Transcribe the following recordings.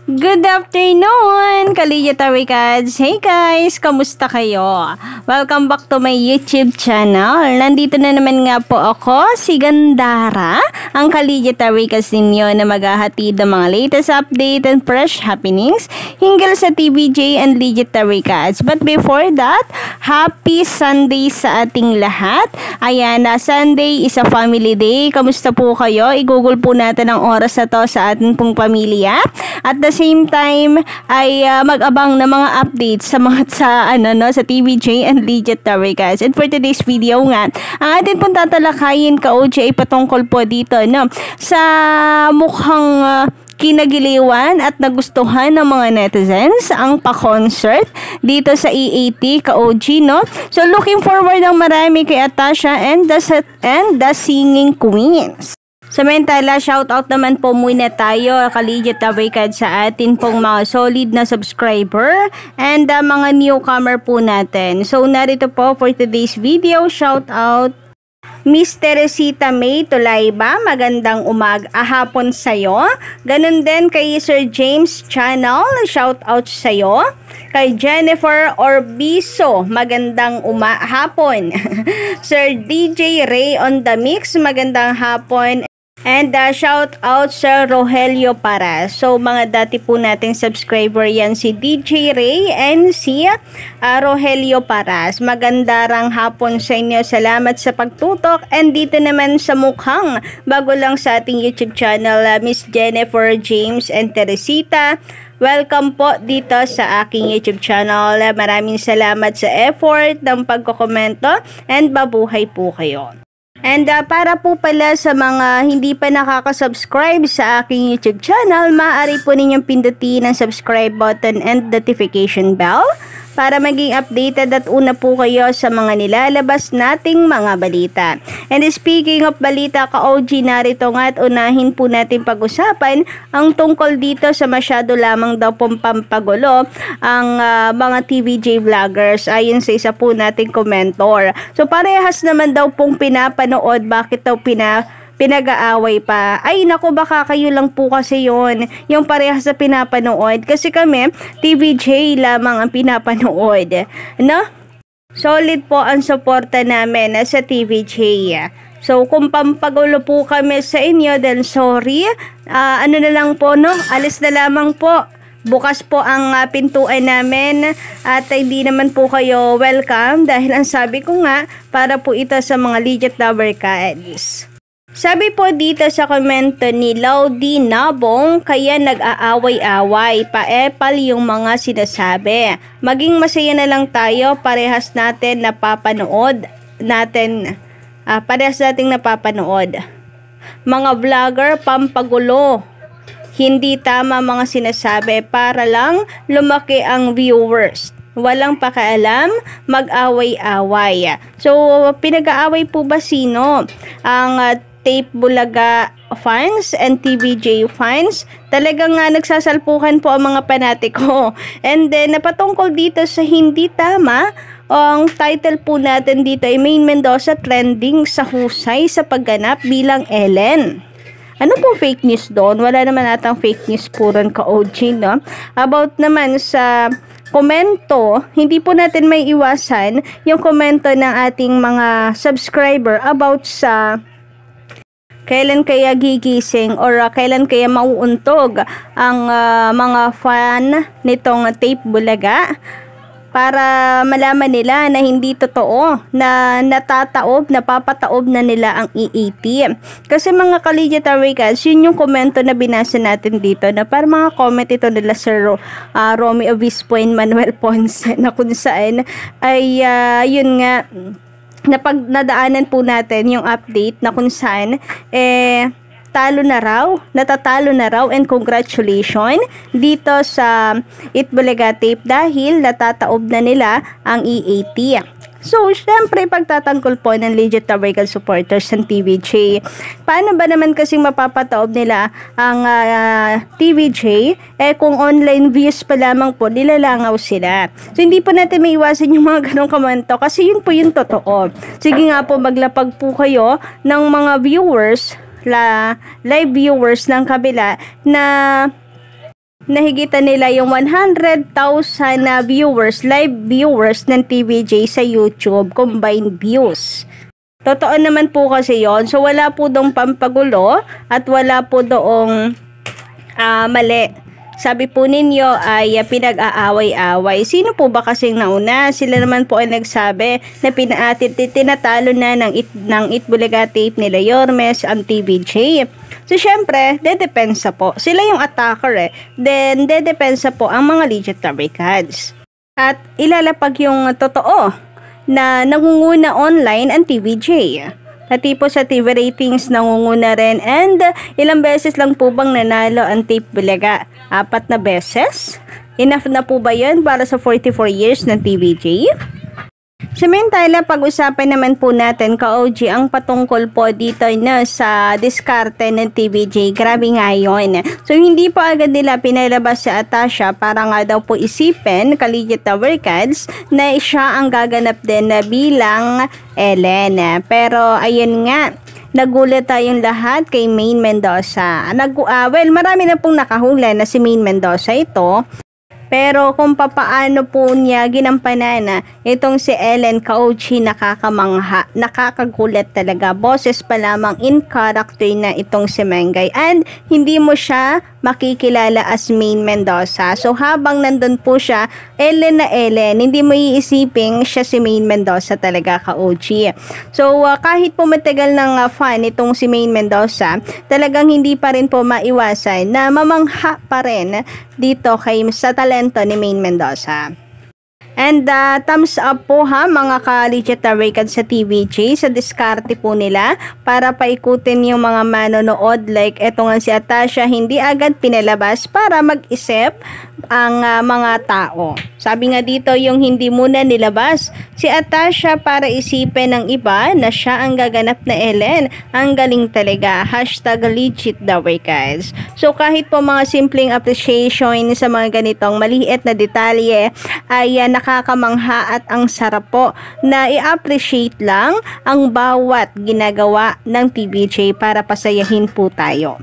Good afternoon, Kaliyata Recads. Hey guys, kamusta kayo? Welcome back to my YouTube channel. Nandito na naman nga po ako, si Gandara, ang Kaliyata Recads ninyo na maghahatid ng mga latest update and fresh happenings hinggil sa TVJ and Kaliyata Recads. But before that, happy Sunday sa ating lahat. Ayan, Sunday is a family day. Kamusta po kayo? I-google po natin ang oras na to sa ating pong pamilya. At the same time ay mag-abang na mga updates sa TVJ and Kaliyata Recads. And for today's video nga, ang atin pong tatalakayin ka-OJ ay patungkol po dito sa mukhang kinagiliwan at nagustuhan ng mga netizens ang pa-concert dito sa EAT ka-OG, So looking forward ang marami kay Atasha and the Singing Queens. Samantala, shoutout naman po muna tayo, Kaliyata Recads, sa atin pong mga solid na subscriber and mga newcomer po natin. So, narito po for today's video, shoutout Miss Teresita May Tulayba, magandang hapon sa'yo. Ganun din kay Sir James Channel, shoutout sa'yo. Kay Jennifer Orbiso, magandang hapon. Sir DJ Ray on the Mix, magandang hapon. And shout out sa Rogelio Paras. So mga dati po nating subscriber yan, si DJ Ray and si Rogelio Paras. Magandang hapon sa inyo. Salamat sa pagtutok. And dito naman sa mukhang bago lang sa ating YouTube channel, Miss Jennifer, James and Teresita. Welcome po dito sa aking YouTube channel. Maraming salamat sa effort ng pagkokomento and babuhay po kayo. And para po pala sa mga hindi pa nakaka-subscribe sa aking YouTube channel, maaari po ninyong pindutin ang subscribe button and notification bell para maging updated at una po kayo sa mga nilalabas nating mga balita. And speaking of balita ka-OG, narito nga at unahin po natin pag-usapan ang tungkol dito sa masyado lamang daw pong pampagulo ang mga TVJ vloggers ayon sa isa po nating komentor. So parehas naman daw pong pinapanood, bakit daw pinag-aaway pa? Ay naku, baka kayo lang po kasi yon yung parehas sa pinapanood, kasi kami TVJ lamang ang pinapanood, solid po ang suporta namin sa TVJ. So kung pampagulo po kami sa inyo, then sorry, na lang po, alis na lamang po. Bukas po ang pintuan namin at hindi naman po kayo welcome dahil ang sabi ko nga, para po ito sa mga legit lover Recads. Sabi po dito sa komento ni Laudi Nabong, kaya nag-aaway-away, paepal yung mga sinasabi. Maging masaya na lang tayo, parehas nating napapanood. Mga vlogger, pampagulo. Hindi tama mga sinasabi para lang lumaki ang viewers. Walang pakialam, mag-away-away. So, pinag-aaway po ba sino? Ang Tape Bulaga fans and TVJ fans, talagang nagsasalpukan po ang mga panatiko. And then, napatungkol dito sa hindi tama, ang title po natin dito ay Maine Mendoza trending sa husay sa pagganap bilang Ellen. Ano po fake news doon? Wala naman atang fake news po ron ka-OG, About naman sa komento, hindi po natin may iwasan yung komento ng ating mga subscriber about sa kailan kaya gigising or kailan kaya mauuntog ang mga fan nitong Tape Bulaga, para malaman nila na hindi totoo na napapataob na nila ang EAT. Kasi mga Kaliyata Recads, yun yung komento na binasa natin dito, na para mga comment ito nila Sir Romy Obispo and Manuel Ponce, na kung saan ay yun nga, nadaanan po natin yung update na kung saan natatalo na raw and congratulations dito sa Itbulaga Tape dahil natataob na nila ang EAT. So, syempre, pagtatanggol po ng legit Recads supporters ng TVJ. Paano ba naman kasing mapapataob nila ang TVJ? Kung online views pa lamang po, nilalangaw sila. So, hindi po natin may iwasan yung mga ganong komento kasi yun po yung totoo. Sige nga po, maglapag po kayo ng mga viewers, live viewers ng kabila na nahigitan nila yung 100,000 na viewers, live viewers ng TVJ sa YouTube, combined views. Totoo naman po kasi yon. So wala po doong pampagulo at wala po doong mali. Sabi po ninyo ay pinag-aaway-away. Sino po ba kasing nauna? Sila naman po ay nagsabi na tinatalo na ng Itbulaga tape nila Yormes ang TVJ. So, syempre, dedepensa po. Sila yung attacker eh. Then, dedepensa po ang mga legendary cards. At ilalapag yung totoo na nangunguna online ang TVJ. Pati po sa TV ratings nangunguna rin. And ilang beses lang po bang nanalo ang Tape Bulaga? 4 na beses? Enough na po ba yun para sa 44 years ng TVJ? Samantala, pag-usapan naman po natin ka-OG ang patungkol po dito na sa diskarte ng TVJ. Grabe nga yun. So, hindi po agad nila pinalabas si Atasha para nga daw po isipin, Kaligya Tower Cards, na siya ang gaganap din na bilang Ellen. Pero, ayun nga, nagulat tayong lahat kay Maine Mendoza. Well, marami na pong nakahula na si Maine Mendoza ito. Pero kung papaano po niya ginampanan itong si Ellen ka-OG, nakakamangha, nakakagulat talaga. Boses pa lamang in character na itong si Mengay. And hindi mo siya makikilala as Maine Mendoza. So habang nandun po siya, Ellen na Ellen, hindi mo iisiping siya si Maine Mendoza talaga ka-OG. So kahit po matagal ng fan itong si Maine Mendoza, talagang hindi pa rin po maiwasan na mamangha pa rin dito sa talento ni Maine Mendoza. And thumbs up po ha mga ka-legit record sa TVJ sa diskarte po nila para paikutin yung mga manonood. Like eto nga si Atasha, hindi agad pinalabas para mag-isip ang mga tao. Sabi nga dito yung hindi muna nilabas si Atasha para isipin ng iba na siya ang gaganap na Ellen. Ang galing talaga. #legit daw guys. So kahit po mga simpleng appreciation sa mga ganitong maliit na detalye ay nakakamangha at ang sarap po na i-appreciate lang ang bawat ginagawa ng TVJ para pasayahin po tayo.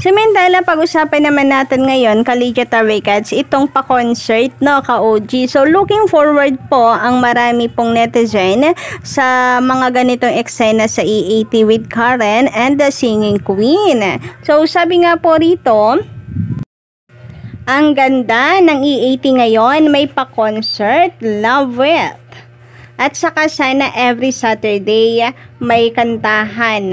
Samantala, pag-usapan naman natin ngayon, Kaligya Records, itong pa-concert, no, ka-OG. So, looking forward po ang marami pong netizen sa mga ganitong eksena sa EAT with Karen and the Singing Queen. So, sabi nga po rito, ang ganda ng EAT ngayon, may pa-concert, love it. At saka sana every Saturday may kantahan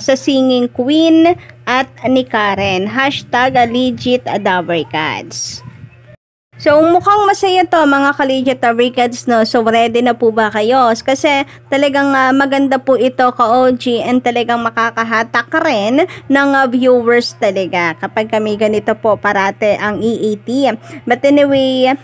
sa Singing Queen at ni Karen. #legit Records. So mukhang masaya to mga ka-legit Records, no? So ready na po ba kayo? Kasi talagang maganda po ito ka-OG and talagang makakahatak ka rin ng viewers talaga kapag kami ganito po parate ang EAT. But anyway,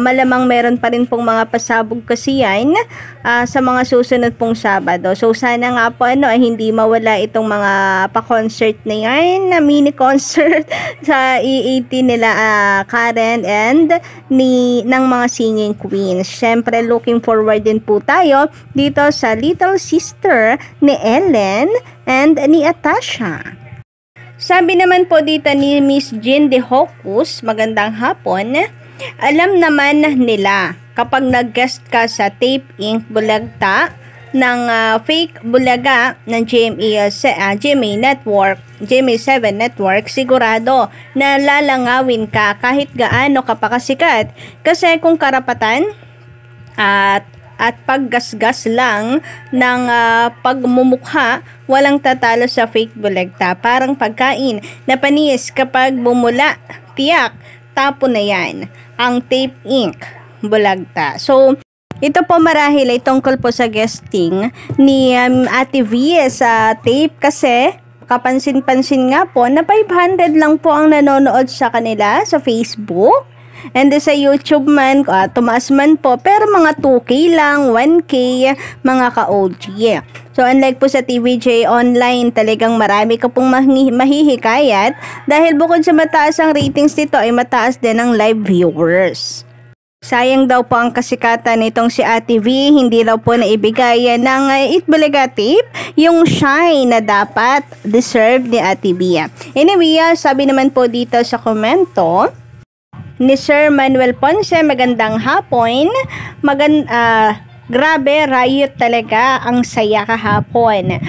malamang meron pa rin pong mga pasabog kasi yan sa mga susunod pong Sabado. So sana nga po hindi mawala itong mga pa-concert na yan, na mini concert sa EAT nila Karen and ng mga Singing Queens. Syempre looking forward din po tayo dito sa little sister ni Ellen and ni Atasha. Sabi naman po dito ni Miss Jean De Hocus, magandang hapon. Alam naman nila kapag nag-guest ka sa Tape Inc. Bulagta ng fake bulaga ng GMA Network, GMA7 Network, sigurado na lalangawin ka kahit gaano ka pa kasikat. Kasi kung karapatan at paggasgas lang ng pagmumukha, walang tatalo sa fake bulagta. Parang pagkain na panis kapag bumula, tiyak, tapo na yan ang Tape Inc. Bulagta. So, ito po marahil ay tungkol po sa guesting ni Ate V sa Tape kasi kapansin-pansin nga po na 500 lang po ang nanonood sa kanila sa Facebook. And sa YouTube man, tumaas man po, pero mga 2K lang, 1K, mga ka-OG. So, unlike po sa TVJ Online, talagang marami ka pong mahihikayat dahil bukod sa mataas ang ratings dito, ay mataas din ang live viewers. Sayang daw po ang kasikatan nitong si Ate V, hindi daw po naibigay ng Itbulaga tape yung shine na dapat deserve ni Ate V. Anyway, sabi naman po dito sa komento ni Sir Manuel Ponce, magandang hapon. Grabe, riot talaga, ang saya kahapon.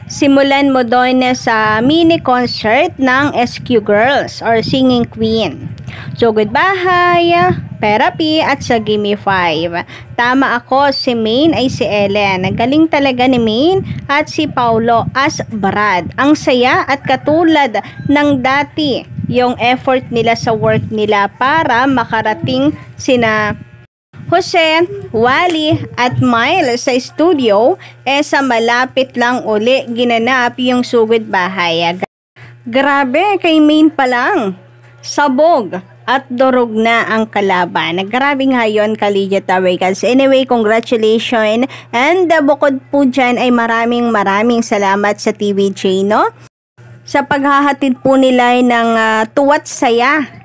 Simulan mo doon sa mini concert ng SQ Girls or Singing Queen. So, Goodbye, Therapy at sa Gimme 5. Tama ako, si Maine ay si Ellen. Nagaling talaga ni Maine at si Paulo as Brad. Ang saya at katulad ng dati yung effort nila sa work nila para makarating sina Jose, Wally at Miles sa studio, sa malapit lang uli ginanap yung sugod bahay. Grabe, kay Maine pa lang, sabog at durog na ang kalaban. Grabe nga yun, Kalija Tawikals. Anyway, congratulations, and bukod po dyan ay maraming salamat sa TVJ, no? Sa paghahatid po nila ng tuwat saya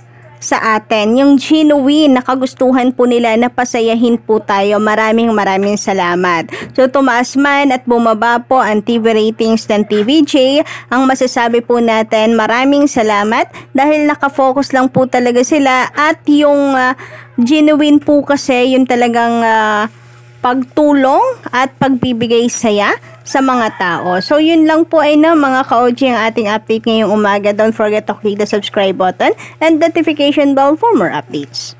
sa atin, yung genuine nakagustuhan po nila na pasayahin po tayo. Maraming salamat. So tumaas man at bumaba po ang TV ratings ng TVJ, ang masasabi po natin maraming salamat dahil nakafocus lang po talaga sila at yung genuine po kasi yung talagang pagtulong at pagbibigay saya sa mga tao. So, yun lang po ay mga ka-OG ang ating update ngayong umaga. Don't forget to click the subscribe button and notification bell for more updates.